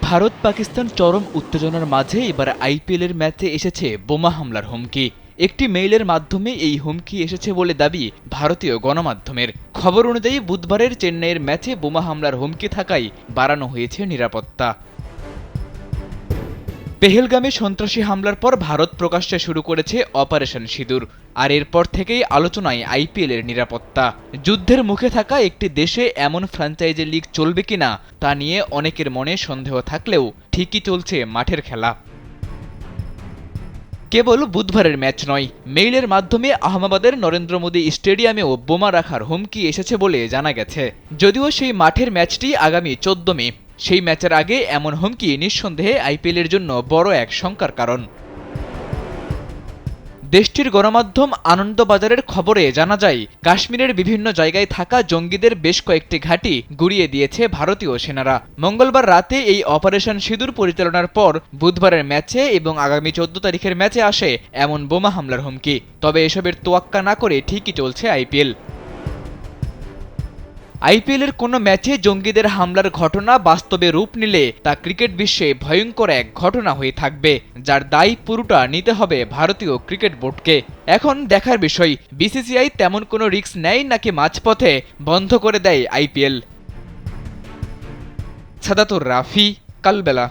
ভারত পাকিস্তান চরম উত্তেজনার মাঝে এবার আইপিএলের ম্যাচে এসেছে বোমা হামলার হুমকি। একটি মেইলের মাধ্যমে এই হুমকি এসেছে বলে দাবি ভারতীয় গণমাধ্যমের। খবর অনুযায়ী বুধবারের চেন্নাইয়ের ম্যাচে বোমা হামলার হুমকি থাকায় বাড়ানো হয়েছে নিরাপত্তা। পেহেলগামে সন্ত্রাসী হামলার পর ভারত প্রকাশ্যে শুরু করেছে অপারেশন সিঁদুর। আর এরপর থেকেই আলোচনায় আইপিএলের নিরাপত্তা। যুদ্ধের মুখে থাকা একটি দেশে এমন ফ্র্যাঞ্চাইজি লিগ চলবে কিনা তা নিয়ে অনেকের মনে সন্দেহ থাকলেও ঠিকই চলছে মাঠের খেলা। কেবল বুধবারের ম্যাচ নয়, মেইলের মাধ্যমে আহমেদাবাদের নরেন্দ্র মোদী স্টেডিয়ামেও বোমা রাখার হুমকি এসেছে বলে জানা গেছে। যদিও সেই মাঠের ম্যাচটি আগামী 14 মে। সেই ম্যাচের আগে এমন হুমকি নিঃসন্দেহে আইপিএলের জন্য বড় এক শঙ্কার কারণ। দেশটির গণমাধ্যম আনন্দবাজারের খবরে জানা যায়, কাশ্মীরের বিভিন্ন জায়গায় থাকা জঙ্গিদের বেশ কয়েকটি ঘাঁটি গুড়িয়ে দিয়েছে ভারতীয় সেনারা। মঙ্গলবার রাতে এই অপারেশন সিঁদুর পরিচালনার পর বুধবারের ম্যাচে এবং আগামী 14 তারিখের ম্যাচে আসে এমন বোমা হামলার হুমকি। তবে এসবের তোয়াক্কা না করে ঠিকই চলছে আইপিএল। আইপিএলের কোনো ম্যাচে জঙ্গিদের হামলার ঘটনা বাস্তবে রূপ নিলে তা ক্রিকেট বিশ্বে ভয়ঙ্কর এক ঘটনা হয়ে থাকবে, যার দায় পুরোটা নিতে হবে ভারতীয় ক্রিকেট বোর্ডকে। এখন দেখার বিষয়, বিসিসিআই তেমন কোনো রিস্ক নেয় নাকি মাঝপথে বন্ধ করে দেয় আইপিএল। সাদাতুর রাফি, কালবেলা।